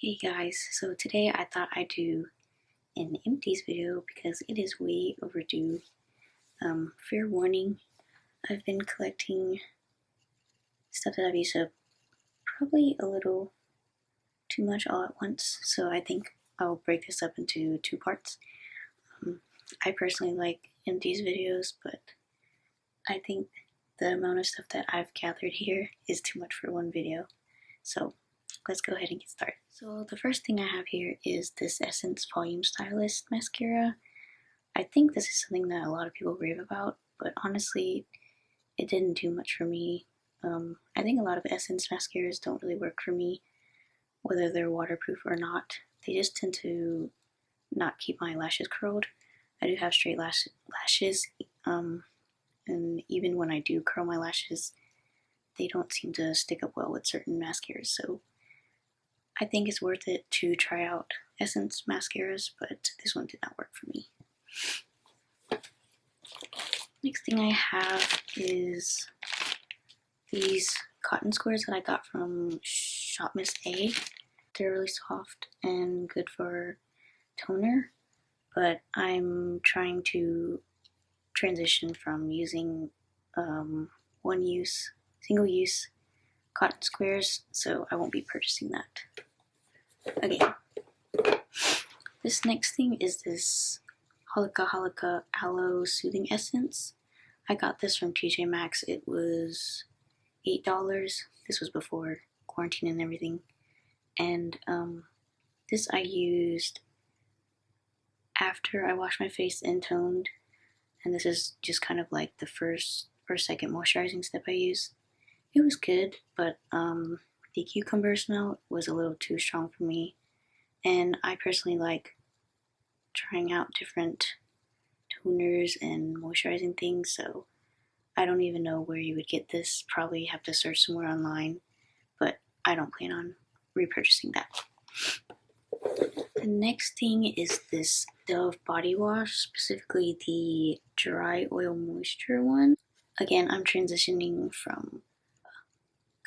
Hey guys, so today I thought I'd do an empties video because it is way overdue. Fair warning, I've been collecting stuff that I've used up probably a little too much all at once, so I think I'll break this up into two parts. I personally like empties videos, but I think the amount of stuff that I've gathered here is too much for one video. So let's go ahead and get started. So the first thing I have here is this Essence Volume Stylist Mascara. I think this is something that a lot of people rave about, but honestly, it didn't do much for me. I think a lot of Essence mascaras don't really work for me, whether they're waterproof or not. They just tend to not keep my lashes curled. I do have straight lashes, and even when I do curl my lashes, they don't seem to stick up well with certain mascaras, so I think it's worth it to try out Essence mascaras, but this one did not work for me. Next thing I have is these cotton squares that I got from Shop Miss A. They're really soft and good for toner, but I'm trying to transition from using single-use cotton squares, so I won't be purchasing that. Again, this next thing is this Halika Aloe Soothing Essence. I got this from TJ Maxx. It was $8. This was before quarantine and everything. And this I used after I washed my face and toned. And this is just kind of like the first or second moisturizing step I used. It was good, but the cucumber smell was a little too strong for me. And I personally like trying out different toners and moisturizing things, so I don't even know where you would get this. Probably have to search somewhere online, but I don't plan on repurchasing that. The next thing is this Dove body wash, specifically the dry oil moisture one. Again, I'm transitioning from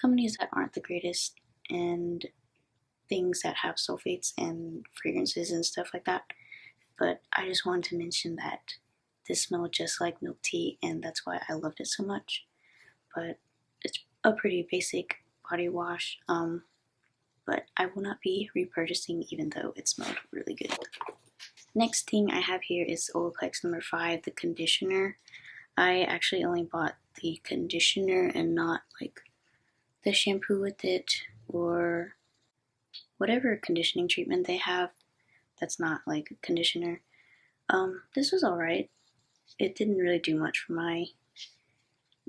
companies that aren't the greatest and things that have sulfates and fragrances and stuff like that, but I just wanted to mention that this smelled just like milk tea, and that's why I loved it so much. But it's a pretty basic body wash, but I will not be repurchasing even though it smelled really good. Next thing I have here is Olaplex number 5, the conditioner. I actually only bought the conditioner and not like the shampoo with it or whatever conditioning treatment they have that's not like a conditioner. This was alright. It didn't really do much for my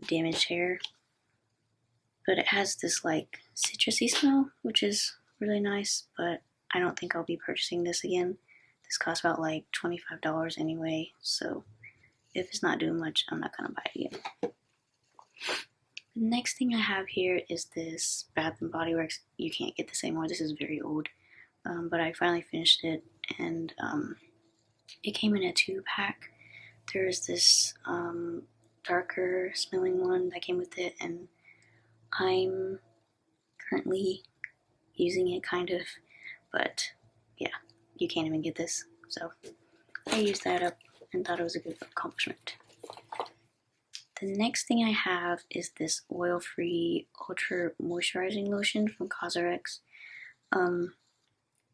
damaged hair, but it has this like citrusy smell, which is really nice, but I don't think I'll be purchasing this again. This costs about like $25 anyway, so if it's not doing much, I'm not gonna buy it again. The next thing I have here is this Bath & Body Works. You can't get this anymore. This is very old, but I finally finished it, and it came in a 2-pack. There's this darker smelling one that came with it, and I'm currently using it kind of, but yeah, you can't even get this, so I used that up and thought it was a good accomplishment. The next thing I have is this oil-free ultra moisturizing lotion from Cosrx.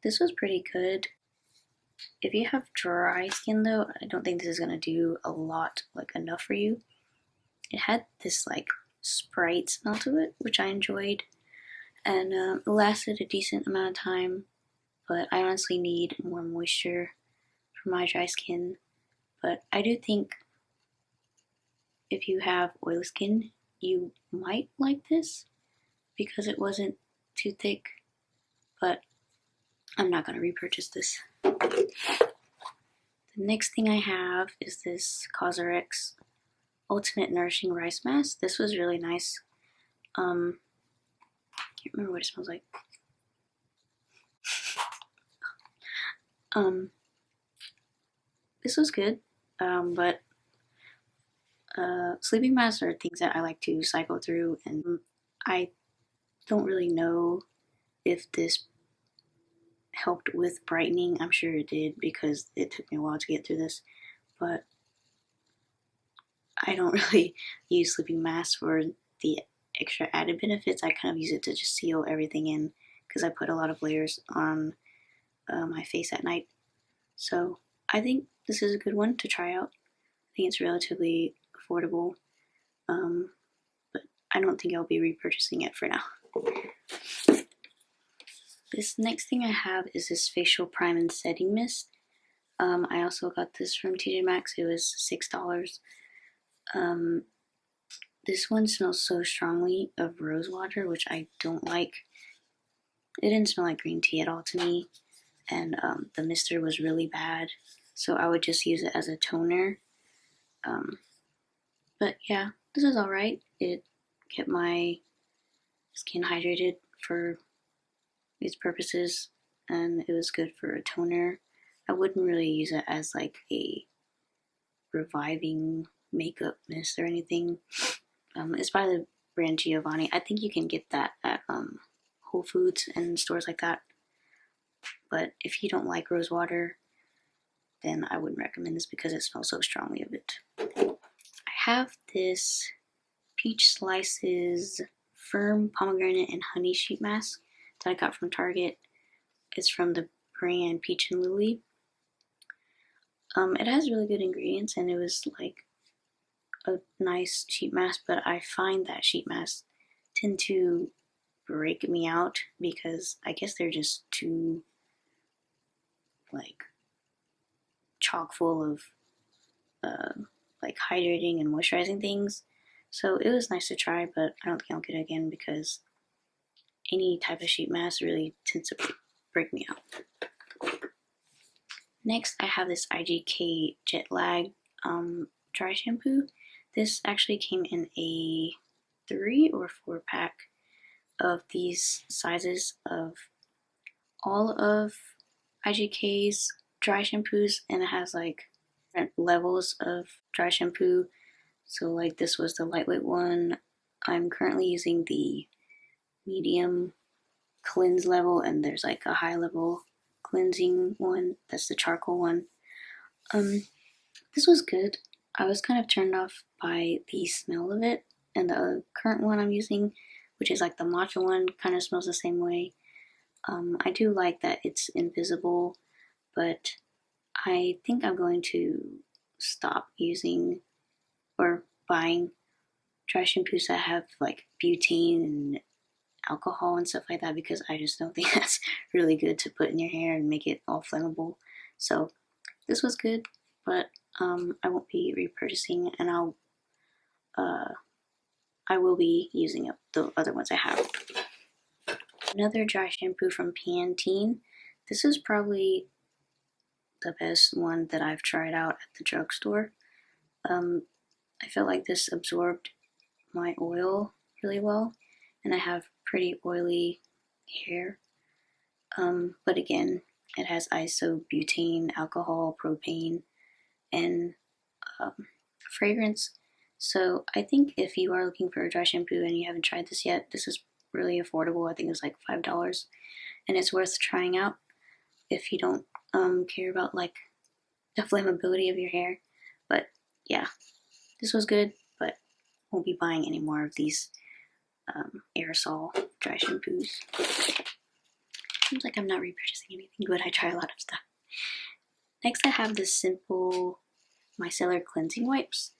This was pretty good. If you have dry skin though, I don't think this is gonna do a lot, like enough for you. It had this like Sprite smell to it, which I enjoyed, and it lasted a decent amount of time, but I honestly need more moisture for my dry skin. But I do think if you have oily skin, you might like this because it wasn't too thick, but I'm not gonna repurchase this. The next thing I have is this Cosrx Ultimate Nourishing Rice Mask. This was really nice. Can't remember what it smells like. This was good, but sleeping masks are things that I like to cycle through, and I don't really know if this helped with brightening. I'm sure it did because it took me a while to get through this, but I don't really use sleeping masks for the extra added benefits. I kind of use it to just seal everything in because I put a lot of layers on my face at night. So I think this is a good one to try out. I think it's relatively affordable, but I don't think I'll be repurchasing it for now. This next thing I have is this facial prime and setting mist. I also got this from TJ Maxx. It was $6. This one smells so strongly of rose water, which I don't like. It didn't smell like green tea at all to me, and the mister was really bad, so I would just use it as a toner. But yeah, this is alright. It kept my skin hydrated for its purposes, and it was good for a toner. I wouldn't really use it as like a reviving makeup mist or anything. It's by the brand Giovanni. I think you can get that at Whole Foods and stores like that. But if you don't like rose water, then I wouldn't recommend this because it smells so strongly of it. I have this Peach Slices Firm Pomegranate and Honey Sheet Mask that I got from Target. It's from the brand Peach and Lily. It has really good ingredients, and it was like a nice sheet mask, but I find that sheet masks tend to break me out because I guess they're just too like chock full of like hydrating and moisturizing things. So it was nice to try, but I don't think I'll get it again because any type of sheet mask really tends to break me out. Next, I have this IGK Jet Lag dry shampoo. This actually came in a 3 or 4 pack of these sizes of all of IGK's dry shampoos, and it has like different levels of dry shampoo. So like this was the lightweight one. I'm currently using the medium cleanse level, and there's like a high level cleansing one. That's the charcoal one. This was good. I was kind of turned off by the smell of it, and the current one I'm using, which is like the matcha one, kind of smells the same way. I do like that it's invisible, but I think I'm going to stop using or buying dry shampoos that have like butane and alcohol and stuff like that, because I just don't think that's really good to put in your hair and make it all flammable. So this was good, but I won't be repurchasing, and I will be using up the other ones I have. Another dry shampoo from Pantene. This is probably the best one that I've tried out at the drugstore. I felt like this absorbed my oil really well, and I have pretty oily hair. But again, it has isobutane, alcohol, propane, and fragrance. So I think if you are looking for a dry shampoo and you haven't tried this yet, this is really affordable. I think it's like $5, and it's worth trying out if you don't care about like the flammability of your hair. But yeah, this was good, but won't be buying any more of these aerosol dry shampoos. Seems like I'm not repurchasing anything good. I try a lot of stuff. Next, I have this simple micellar cleansing wipes.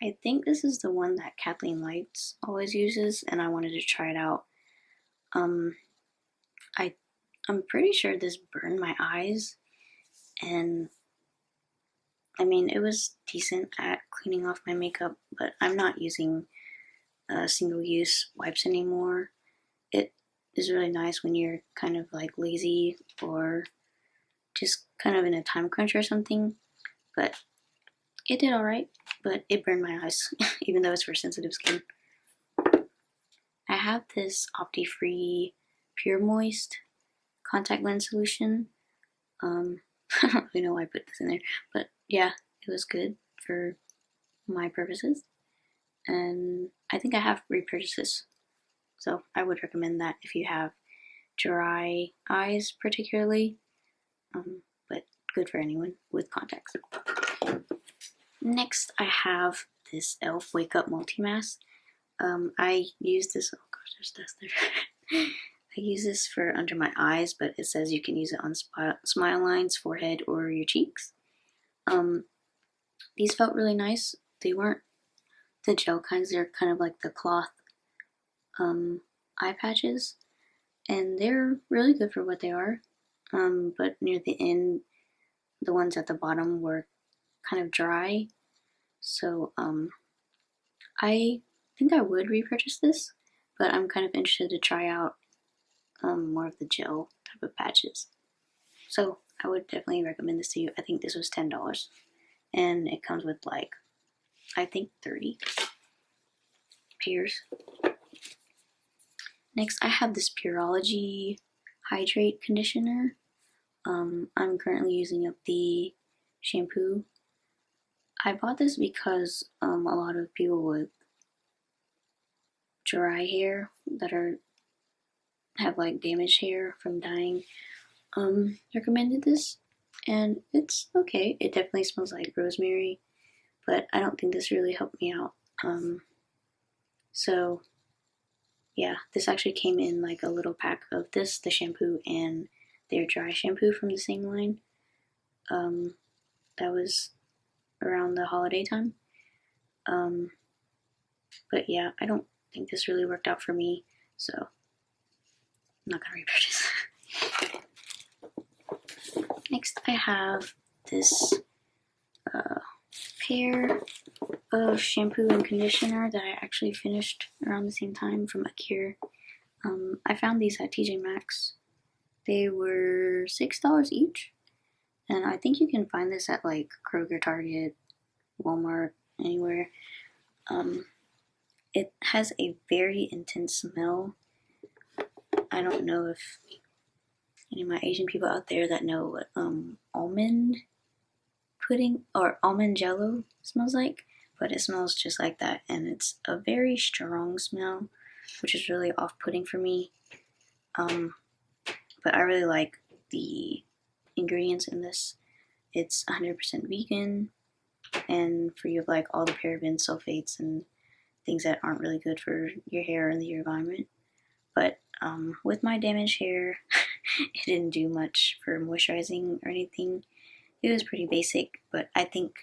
I think this is the one that Kathleen Lights always uses, and I wanted to try it out. I'm pretty sure this burned my eyes, and I mean, it was decent at cleaning off my makeup, but I'm not using single-use wipes anymore. It is really nice when you're kind of like lazy or just kind of in a time crunch or something, but it did alright, but it burned my eyes, even though it's for sensitive skin. I have this Opti-Free Pure Moist contact lens solution. I don't really know why I put this in there, but yeah, it was good for my purposes, and I think I have repurchased this, so I would recommend that if you have dry eyes particularly. but good for anyone with contacts. Next, I have this e.l.f. Wake Up Multi-Mask. I use this, oh gosh, there's dust there. I use this for under my eyes, but it says you can use it on smile lines, forehead, or your cheeks. These felt really nice. They weren't the gel kinds, they're kind of like the cloth eye patches, and they're really good for what they are. But near the end, the ones at the bottom were kind of dry, so I think I would repurchase this, but I'm kind of interested to try out more of the gel type of patches. So I would definitely recommend this to you. I think this was $10, and it comes with like, I think 30 pairs. Next, I have this Pureology Hydrate Conditioner. I'm currently using up the shampoo. I bought this because a lot of people with dry hair that have like damaged hair from dyeing recommended this, and it's okay. It definitely smells like rosemary, but I don't think this really helped me out. So yeah, this actually came in like a little pack of this, the shampoo, and their dry shampoo from the same line. That was around the holiday time. But yeah, I don't think this really worked out for me, so I'm not gonna repurchase. Next, I have this pair of shampoo and conditioner that I actually finished around the same time from Akir. I found these at TJ Maxx. They were $6 each, and I think you can find this at like Kroger, Target, Walmart, anywhere. It has a very intense smell. I don't know if any of my Asian people out there that know what almond pudding or almond jello smells like, but it smells just like that, and it's a very strong smell, which is really off-putting for me. But I really like the ingredients in this. It's 100% vegan, and free of like all the parabens, sulfates, and things that aren't really good for your hair and your environment. But with my damaged hair, it didn't do much for moisturizing or anything. It was pretty basic, but I think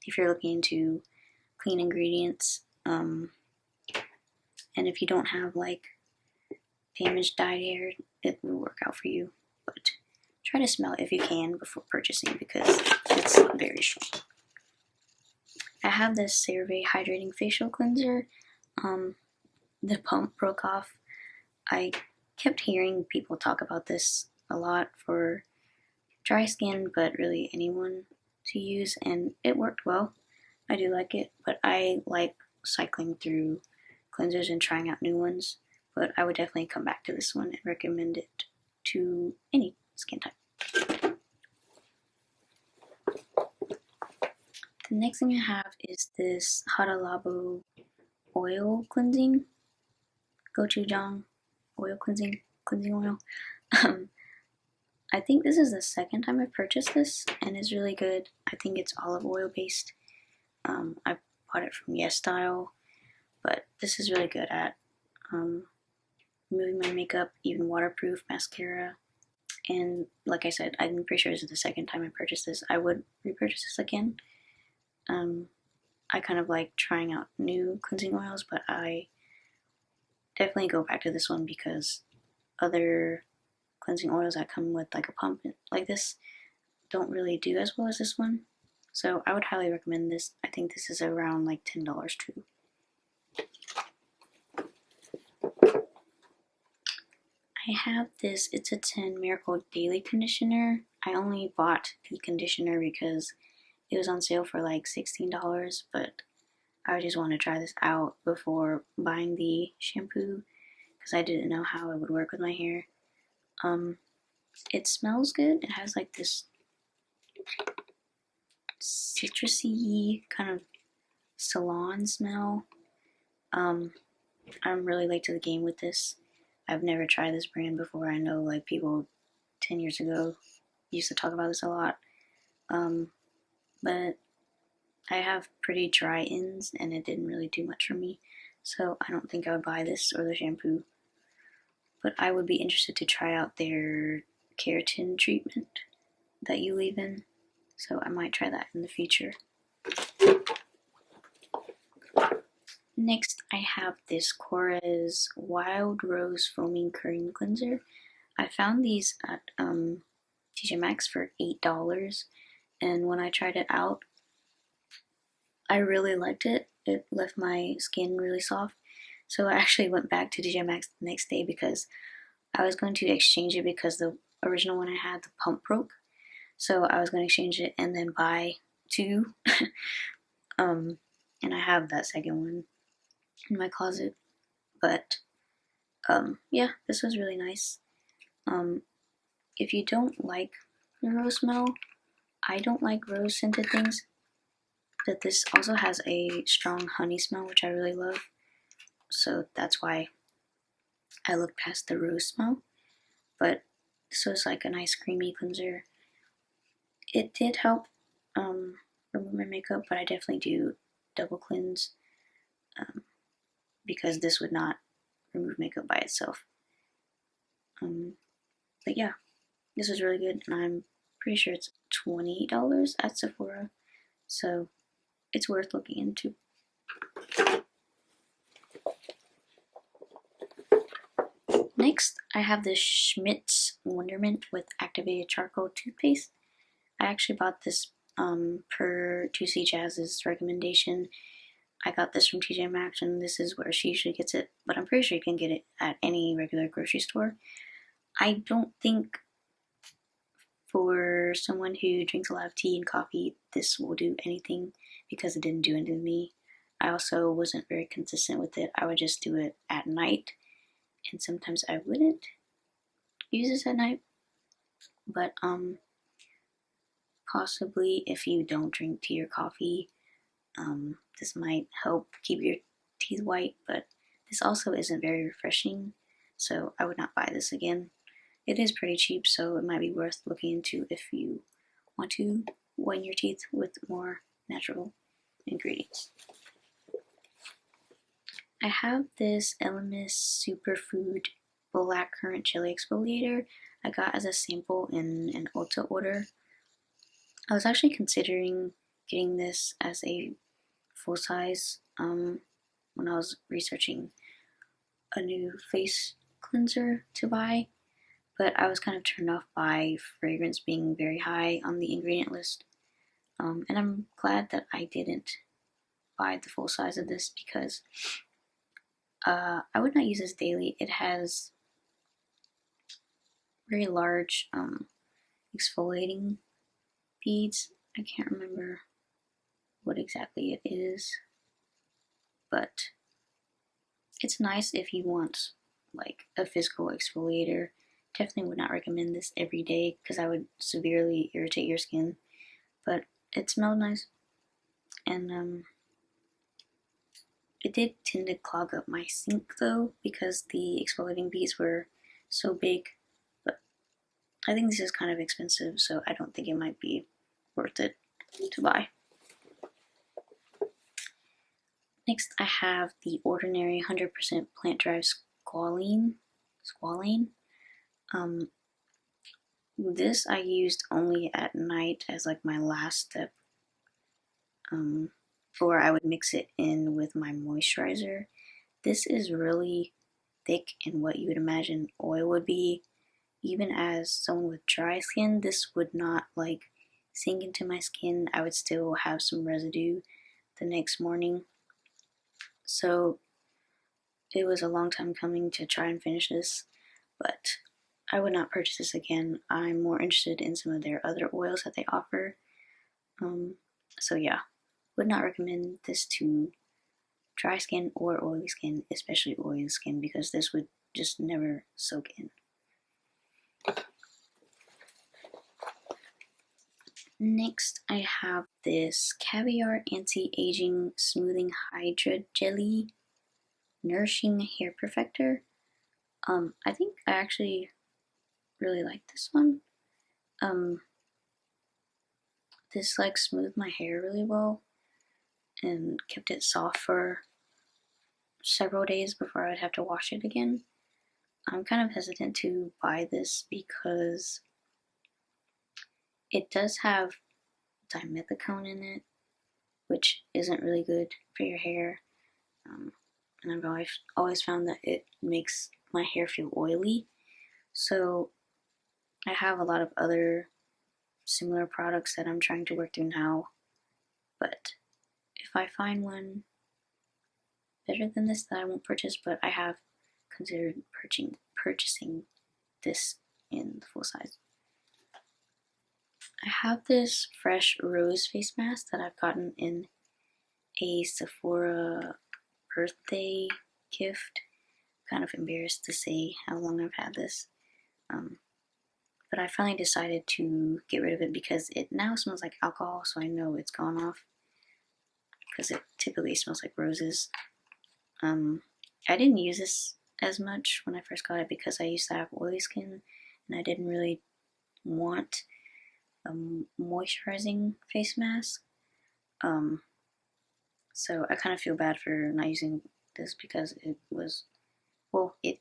if you're looking into clean ingredients, and if you don't have like damaged dyed hair, it will work out for you. But try to smell it if you can before purchasing, because it's very strong. I have this CeraVe Hydrating Facial Cleanser. The pump broke off. I kept hearing people talk about this a lot for dry skin, but really anyone to use, and it worked well. I do like it, but I like cycling through cleansers and trying out new ones. But I would definitely come back to this one and recommend it to any skin type. The next thing I have is this Hada Labo oil cleansing, gochujang oil cleansing oil. I think this is the second time I've purchased this, and it's really good. I think it's olive oil based. I bought it from Yes Style, but this is really good at removing my makeup, even waterproof mascara. And like I said, I'm pretty sure this is the second time I purchased this. I would repurchase this again. I kind of like trying out new cleansing oils, but I definitely go back to this one because other cleansing oils that come with like a pump like this don't really do as well as this one. So I would highly recommend this. I think this is around like $10 too. I have this It's a 10 Miracle Daily Conditioner. I only bought the conditioner because it was on sale for like $16, but I just want to try this out before buying the shampoo because I didn't know how it would work with my hair. It smells good. It has like this citrusy kind of salon smell. I'm really late to the game with this. I've never tried this brand before. I know like people 10 years ago used to talk about this a lot. But I have pretty dry ends and it didn't really do much for me. So I don't think I would buy this or the shampoo. But I would be interested to try out their keratin treatment that you leave in. So I might try that in the future. Next, I have this Korres Wild Rose Foaming Cream Cleanser. I found these at TJ Maxx for $8, and when I tried it out, I really liked it. It left my skin really soft. So I actually went back to TJ Maxx the next day because I was going to exchange it because the original one I had, the pump broke. So I was going to exchange it and then buy two. And I have that second one in my closet. But yeah, this was really nice. If you don't like the rose smell, I don't like rose scented things, but this also has a strong honey smell, which I really love. So that's why I looked past the rose smell. But this was like a nice creamy cleanser. It did help remove my makeup, but I definitely do double cleanse because this would not remove makeup by itself. But yeah, this was really good, and I'm pretty sure it's $28 at Sephora, so it's worth looking into. Next, I have this Schmidt's Wonderment with activated charcoal toothpaste. I actually bought this per Juicy Jazz's recommendation. I got this from TJ Maxx, and this is where she usually gets it, but I'm pretty sure you can get it at any regular grocery store. I don't think for someone who drinks a lot of tea and coffee, this will do anything because it didn't do anything to me. I also wasn't very consistent with it. I would just do it at night, and sometimes I wouldn't use this at night. But possibly if you don't drink tea or coffee, this might help keep your teeth white, but this also isn't very refreshing, so I would not buy this again. It is pretty cheap, so it might be worth looking into if you want to whiten your teeth with more natural ingredients. I have this Elemis Superfood Blackcurrant Jelly Exfoliator I got as a sample in an Ulta order. I was actually considering getting this as a full size when I was researching a new face cleanser to buy, but I was kind of turned off by fragrance being very high on the ingredient list. And I'm glad that I didn't buy the full size of this because I would not use this daily. It has very large exfoliating beads. I can't remember what exactly it is, but it's nice if you want like a physical exfoliator. Definitely would not recommend this every day because I would severely irritate your skin, but it smelled nice, and it did tend to clog up my sink though because the exfoliating beads were so big, but I think this is kind of expensive, so I don't think it might be worth it to buy. Next, I have the Ordinary 100% plant-derived squalene. This I used only at night as like my last step, or I would mix it in with my moisturizer. This is really thick and what you would imagine oil would be. Even as someone with dry skin, this would not like sink into my skin. I would still have some residue the next morning. So it was a long time coming to try and finish this, but I would not purchase this again. I'm more interested in some of their other oils that they offer. So yeah, would not recommend this to dry skin or oily skin, especially oily skin, because this would just never soak in. Next, I have this Caviar Anti-Aging Smoothing Hydra Jelly Nourishing Hair Perfector. I think I actually really like this one. this like smoothed my hair really well and kept it soft for several days before I'd have to wash it again. I'm kind of hesitant to buy this because it does have dimethicone in it, which isn't really good for your hair. And I've always found that it makes my hair feel oily. So I have a lot of other similar products that I'm trying to work through now. But if I find one better than this, that I won't purchase, but I have considered purchasing this in the full size. I have this fresh rose face mask that I've gotten in a Sephora birthday gift. Kind of embarrassed to say how long I've had this. But I finally decided to get rid of it because it now smells like alcohol, so I know it's gone off. Because it typically smells like roses. I didn't use this as much when I first got it because I used to have oily skin and I didn't really want a moisturizing face mask. So I kind of feel bad for not using this because it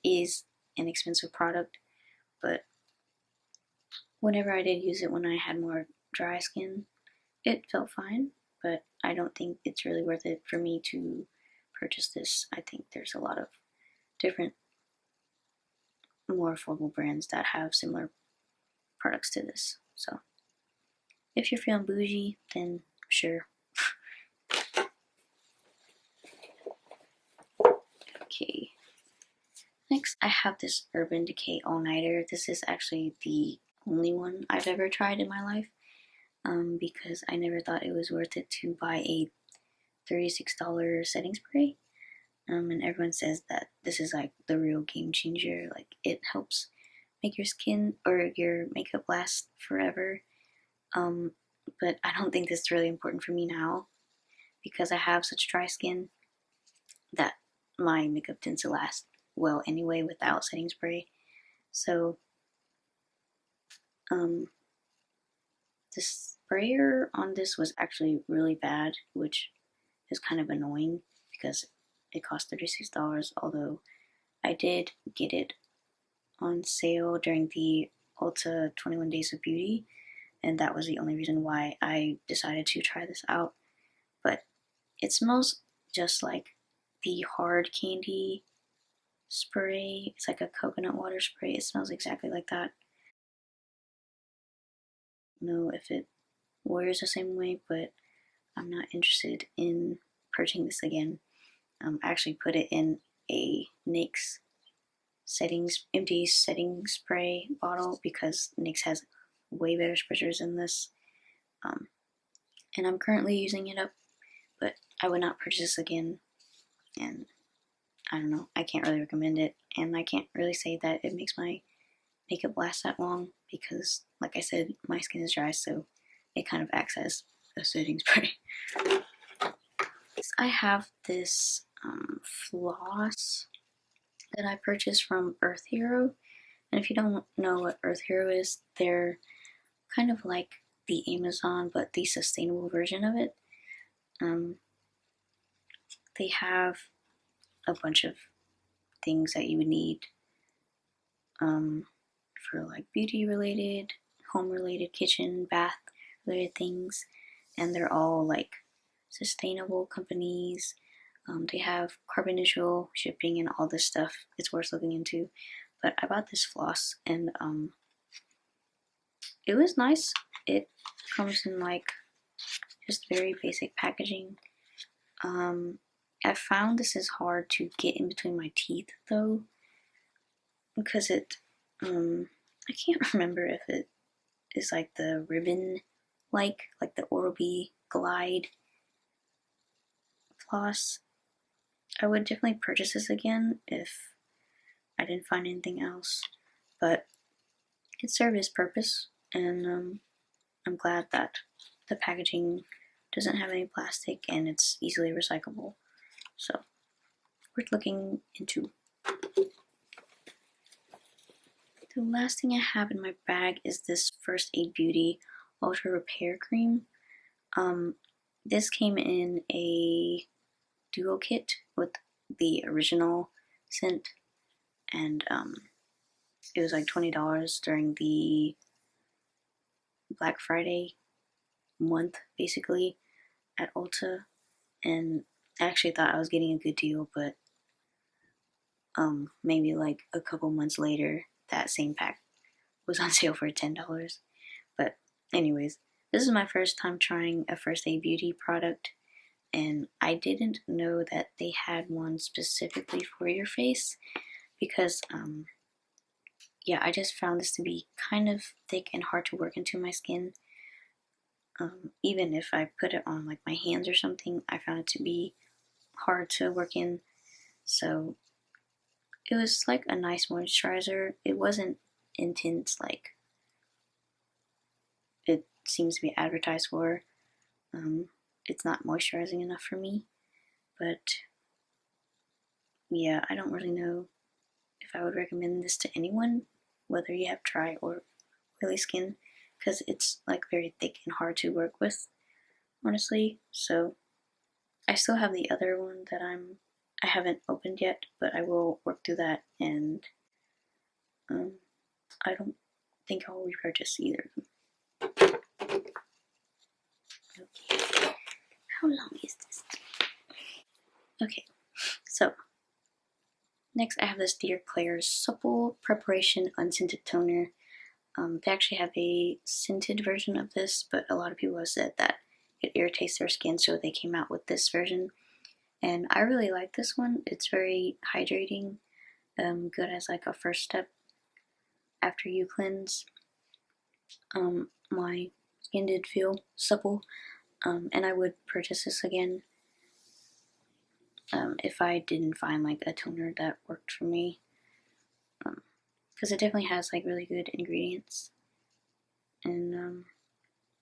is an expensive product, but whenever I did use it when I had more dry skin, it felt fine, but I don't think it's really worth it for me to purchase this. I think there's a lot of different, more affordable brands that have similar products to this. So if you're feeling bougie, then sure. Okay. Next, I have this Urban Decay All-Nighter. This is actually the only one I've ever tried in my life because I never thought it was worth it to buy a $36 setting spray. And everyone says that this is like the real game changer. Like it helps make your skin or your makeup last forever. But I don't think this is really important for me now because I have such dry skin that my makeup tends to last well anyway without setting spray. So the sprayer on this was actually really bad, which is kind of annoying because it cost $36, although I did get it on sale during the Ulta 21 Days of Beauty, and that was the only reason why I decided to try this out. But it smells just like the hard candy spray. It's like a coconut water spray. It smells exactly like that. I don't know if it wears the same way, but I'm not interested in purchasing this again. I actually put it in a NYX empty setting spray bottle because NYX has way better spritzers than this. And I'm currently using it up, but I would not purchase this again. And I don't know, I can't really recommend it. And I can't really say that it makes my makeup last that long because, like I said, my skin is dry, so it kind of acts as a setting spray. I have this floss that I purchased from Earth Hero. And if you don't know what Earth Hero is, they're kind of like the Amazon, but the sustainable version of it. They have a bunch of things that you would need for like beauty related, home related, kitchen, bath related things. And they're all like sustainable companies. They have carbon neutral shipping and all this stuff. It's worth looking into. But I bought this floss and it was nice. It comes in like just very basic packaging. I found this is hard to get in between my teeth though, because it I can't remember if it is like the ribbon like the Oral-B Glide floss. I would definitely purchase this again if I didn't find anything else, but it served its purpose, and I'm glad that the packaging doesn't have any plastic and it's easily recyclable, so worth looking into. the last thing I have in my bag is this First Aid Beauty Ultra Repair Cream. This came in a duo kit with the original scent, and it was like $20 during the Black Friday month, basically, at Ulta. And I actually thought I was getting a good deal, but maybe like a couple months later, that same pack was on sale for $10. But anyways, this is my first time trying a First Aid Beauty product, and I didn't know that they had one specifically for your face because yeah, I just found this to be kind of thick and hard to work into my skin. Even if I put it on like my hands or something, I found it to be hard to work in. So it was like a nice moisturizer. It wasn't intense like it seems to be advertised for. It's not moisturizing enough for me, but yeah, I don't really know if I would recommend this to anyone, whether you have dry or oily skin, because it's like very thick and hard to work with, honestly. So I still have the other one that I haven't opened yet, but I will work through that, and I don't think I'll repurchase either of them. Okay, how long is this? Okay, so next I have this Dear Claire's Supple Preparation Unscented Toner. They actually have a scented version of this, but a lot of people have said that it irritates their skin, so they came out with this version. And I really like this one. It's very hydrating, good as like a first step after you cleanse. My skin did feel supple, and I would purchase this again if I didn't find like a toner that worked for me, because it definitely has like really good ingredients. And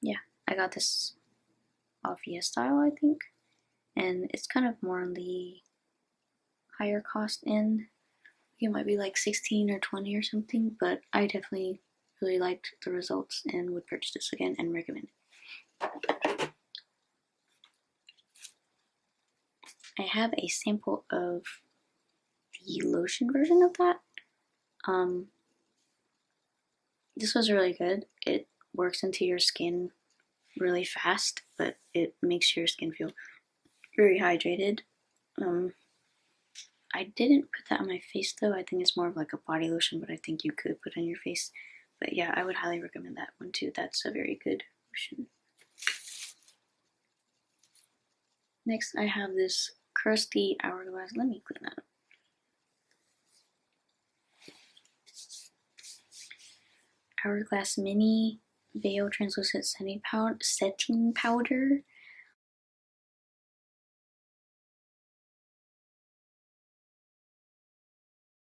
yeah, I got this off YesStyle, I think, and it's kind of more on the higher cost end. It might be like 16 or 20 or something, but I definitely really liked the results and would purchase this again and recommend it. I have a sample of the lotion version of that. This was really good. It works into your skin really fast, but it makes your skin feel very hydrated. I didn't put that on my face though. I think it's more of like a body lotion, but I think you could put on your face. But yeah, I would highly recommend that one too. That's a very good lotion. Next, I have this crusty hourglass. Let me clean that up. Hourglass Mini Veil Translucent Setting Powder.